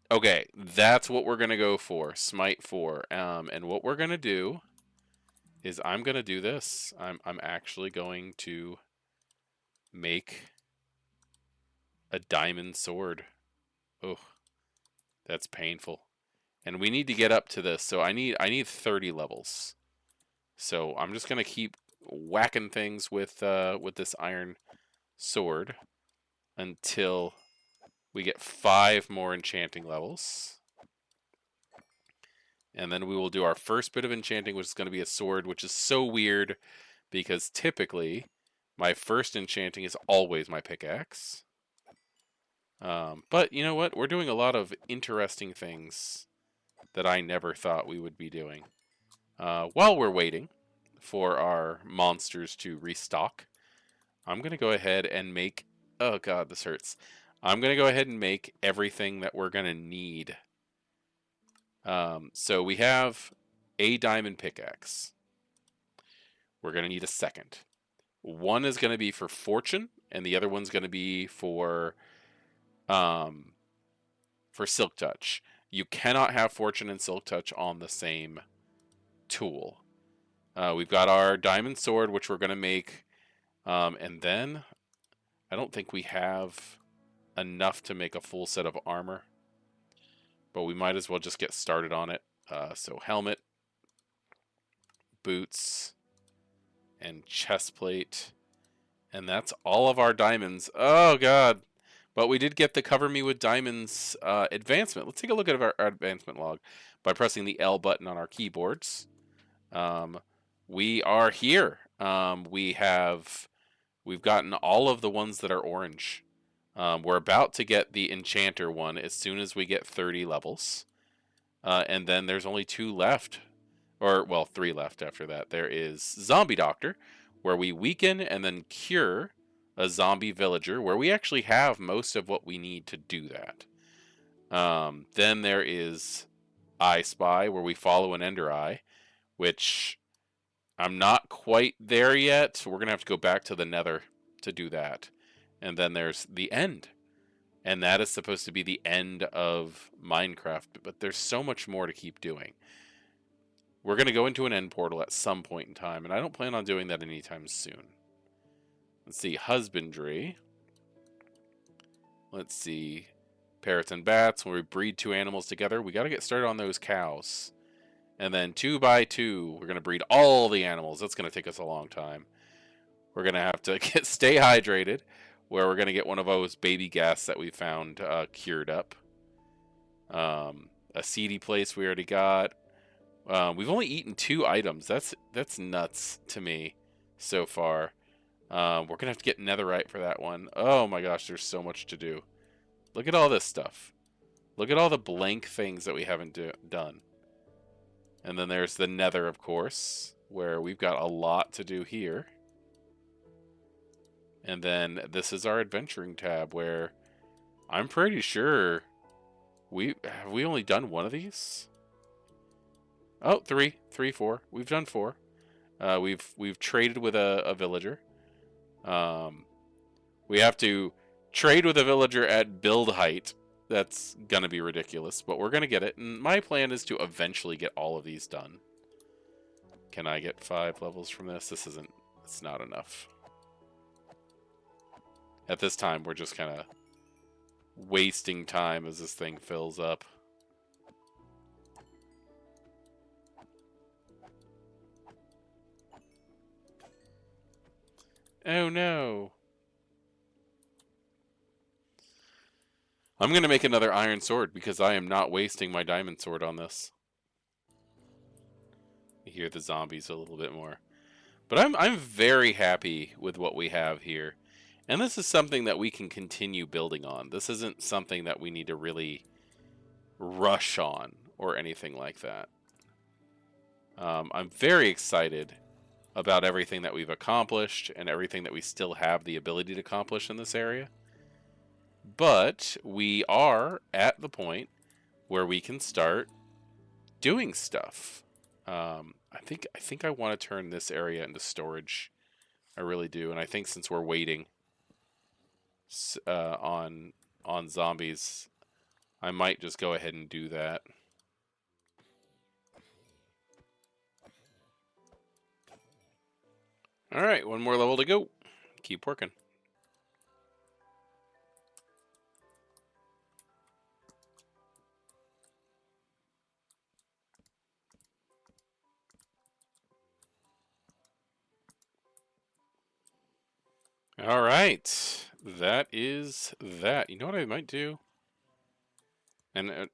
Okay, that's what we're gonna go for. Smite 4. And what we're gonna do is I'm gonna do this. I'm actually going to make a diamond sword. Oh, that's painful. And we need to get up to this, so I need 30 levels. So I'm just gonna keep whacking things with this iron sword until we get 5 more enchanting levels. And then we will do our first bit of enchanting, which is going to be a sword, which is so weird because typically my first enchanting is always my pickaxe. But you know what? We're doing a lot of interesting things that I never thought we would be doing. While we're waiting for our monsters to restock, I'm going to go ahead and make... Oh god, this hurts. I'm going to go ahead and make everything that we're going to need. So we have a diamond pickaxe. We're going to need a second. One is going to be for fortune, and the other one's going to be for silk touch. You cannot have fortune and silk touch on the same tool. We've got our diamond sword, which we're going to make, and then I don't think we have enough to make a full set of armor, but we might as well just get started on it. So helmet, boots, and chest plate, And that's all of our diamonds. Oh, God. But we did get the Cover Me with Diamonds advancement. Let's take a look at our advancement log by pressing the L button on our keyboards. Um, we are here. We've gotten all of the ones that are orange. We're about to get the Enchanter one as soon as we get 30 levels. And then there's only 2 left. Or, well, 3 left after that. There is Zombie Doctor, where we weaken and then cure a zombie villager, where we actually have most of what we need to do that. Then there is I Spy, where we follow an Ender Eye, which I'm not quite there yet. We're going to have to go back to the Nether to do that. And then there's the End. And that is supposed to be the end of Minecraft, but there's so much more to keep doing. We're going to go into an end portal at some point in time, and I don't plan on doing that anytime soon. Let's see, husbandry. Let's see, parrots and bats. When we breed 2 animals together, we got to get started on those cows. And then 2 by 2, we're going to breed all the animals. That's going to take us a long time. We're going to have to stay hydrated, where we're going to get one of those baby gas that we found cured up. A seedy place we already got. We've only eaten 2 items. That's nuts to me so far. We're going to have to get netherite for that one. Oh my gosh, there's so much to do. Look at all this stuff. Look at all the blank things that we haven't done. And then there's the nether, of course, where we've got a lot to do here. And then this is our adventuring tab, where I'm pretty sure have we only done 1 of these? Oh, 3, 4. We've done 4. We've traded with a villager. We have to trade with a villager at build height. That's gonna be ridiculous, but we're gonna get it. And my plan is to eventually get all of these done. Can I get 5 levels from this? It's not enough. At this time, we're just kind of wasting time as this thing fills up. Oh no. I'm going to make another iron sword because I am not wasting my diamond sword on this. You hear the zombies a little bit more. But I'm very happy with what we have here. And this is something that we can continue building on. This isn't something that we need to really rush on or anything like that. I'm very excited about everything that we've accomplished and everything that we still have the ability to accomplish in this area. But we are at the point where we can start doing stuff. I think I want to turn this area into storage. I really do, and I think since we're waiting on zombies, I might just go ahead and do that. All right, 1 more level to go. Keep working. All right, that is that. You know what I might do? And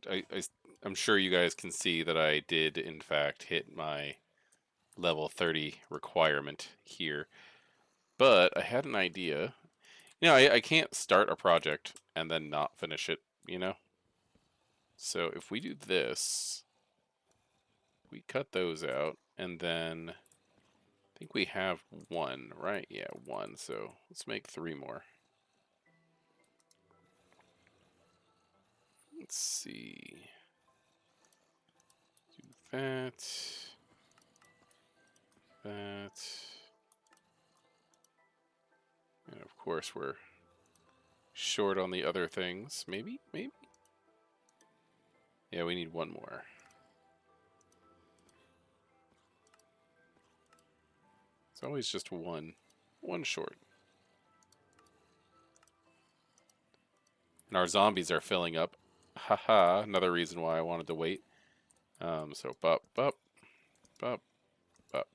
I'm sure you guys can see that I did, in fact, hit my level 30 requirement here. But I had an idea. You know, I can't start a project and then not finish it, you know? So if we do this, we cut those out, and then I think we have 1, right? Yeah, 1. So let's make 3 more. Let's see. Do that. That. And of course we're short on the other things. Maybe? Yeah, we need 1 more. It's always just one short. And our zombies are filling up. Haha, another reason why I wanted to wait. So, bup.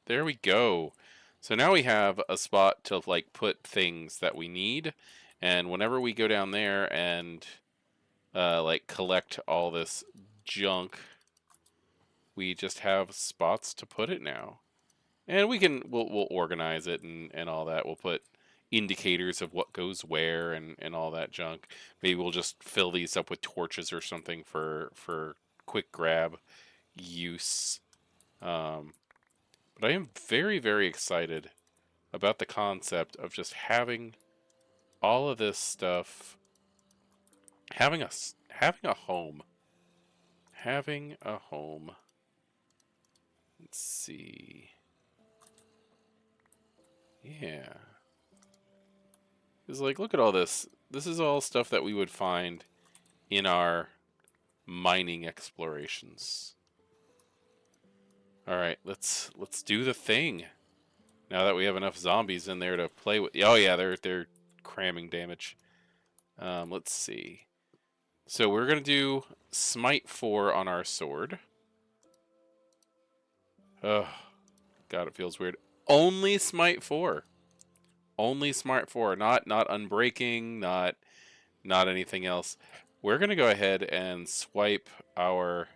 There we go. So now we have a spot to like put things that we need, and whenever we go down there and like collect all this junk, we just have spots to put it now. And we'll organize it and all that. We'll put indicators of what goes where and all that junk. Maybe we'll just fill these up with torches or something for quick grab use. Um, but I am very, very excited about the concept of just having all of this stuff, having a home, having a home. Let's see. Yeah. It's like, look at all this. This is all stuff that we would find in our mining explorations. All right, let's do the thing. Now that we have enough zombies in there to play with. Oh yeah, they're cramming damage. Let's see. So we're gonna do Smite 4 on our sword. Oh, God, it feels weird. Only Smite 4. Only Smite 4, not Unbreaking, not anything else. We're gonna go ahead and swipe our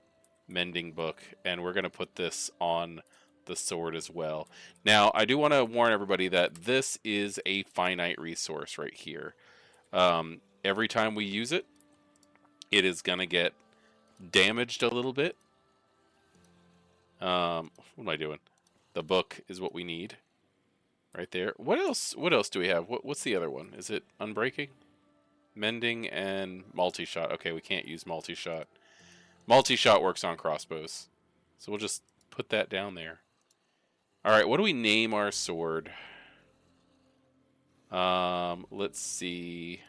mending book, and we're gonna put this on the sword as well. Now, I do want to warn everybody that this is a finite resource right here. Every time we use it, it is gonna get damaged a little bit. What am I doing? The book is what we need. Right there. What else? What else do we have? What's the other one? Is it Unbreaking? Mending and multi-shot. Okay, we can't use multi-shot. Multi-shot works on crossbows. So we'll just put that down there. Alright, what do we name our sword? Let's see.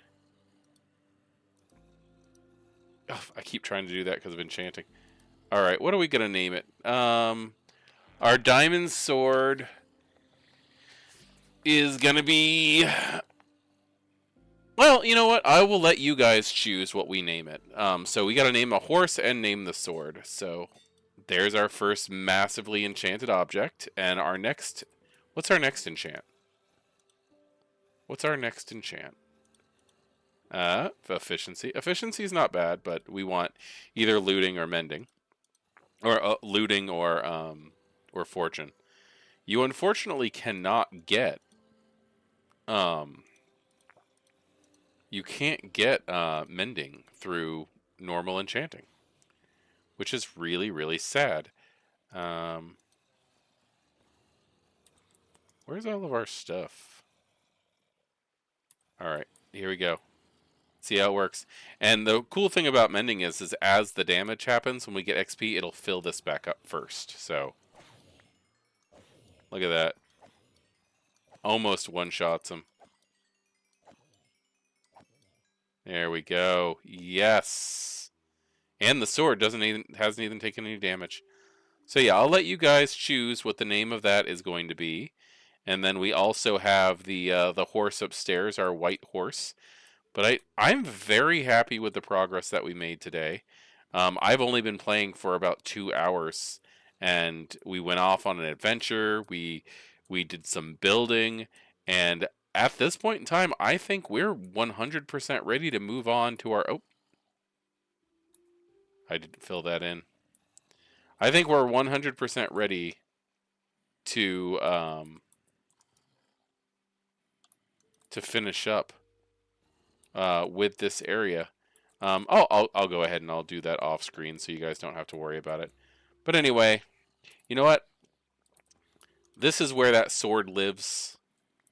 Ugh, I keep trying to do that because of enchanting. Alright, what are we going to name it? Our diamond sword is going to be... Well, you know what? I will let you guys choose what we name it. So we got to name a horse and name the sword. So there's our first massively enchanted object. And our next... What's our next enchant? What's our next enchant? Efficiency. Efficiency is not bad, but we want either looting or mending. Or looting or fortune. You unfortunately cannot get... you can't get mending through normal enchanting, which is really, really sad. Where's all of our stuff? All right, here we go. See how it works. And the cool thing about mending is as the damage happens, when we get XP, it'll fill this back up first. So, look at that. Almost one-shots him. There we go. Yes. And the sword hasn't even taken any damage. So yeah, I'll let you guys choose what the name of that is going to be. And then we also have the horse upstairs, our white horse. But I'm very happy with the progress that we made today. I've only been playing for about 2 hours, and we went off on an adventure. We did some building, and at this point in time, I think we're 100% ready to move on to our... Oh, I didn't fill that in. I think we're 100% ready to finish up with this area. I'll go ahead and I'll do that off screen so you guys don't have to worry about it. But anyway, you know what? This is where that sword lives.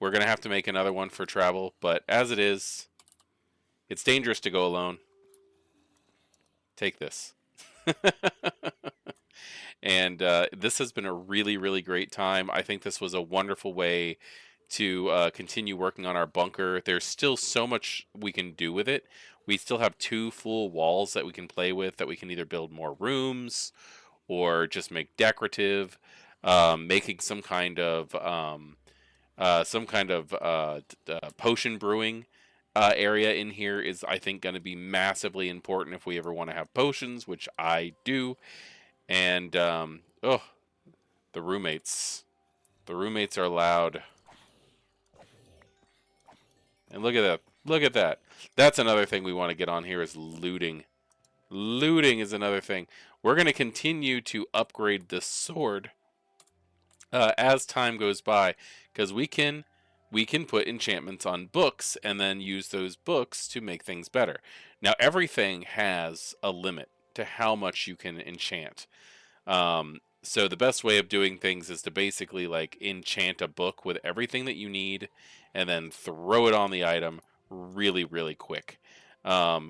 We're going to have to make another one for travel, but as it is, it's dangerous to go alone. Take this. And this has been a really, really great time. I think this was a wonderful way to continue working on our bunker. There's still so much we can do with it. We still have 2 full walls that we can play with, that we can either build more rooms or just make decorative. Making some kind of potion brewing area in here is, I think, going to be massively important if we ever want to have potions, which I do. And the roommates. The roommates are loud. And look at that. Look at that. That's another thing we want to get on here is looting. Looting is another thing. We're going to continue to upgrade this sword as time goes by, because we can put enchantments on books and then use those books to make things better. Now everything has a limit to how much you can enchant. So the best way of doing things is to basically like enchant a book with everything that you need, and then throw it on the item really, really quick,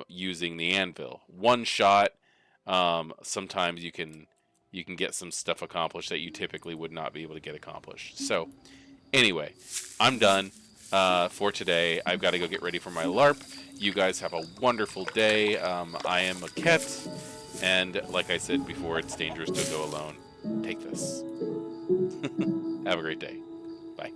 using the anvil. One shot. Sometimes you can get some stuff accomplished that you typically would not be able to get accomplished. So anyway, I'm done for today. I've got to go get ready for my LARP. You guys have a wonderful day. I am a cat, and like I said before, it's dangerous to go alone. Take this. Have a great day. Bye.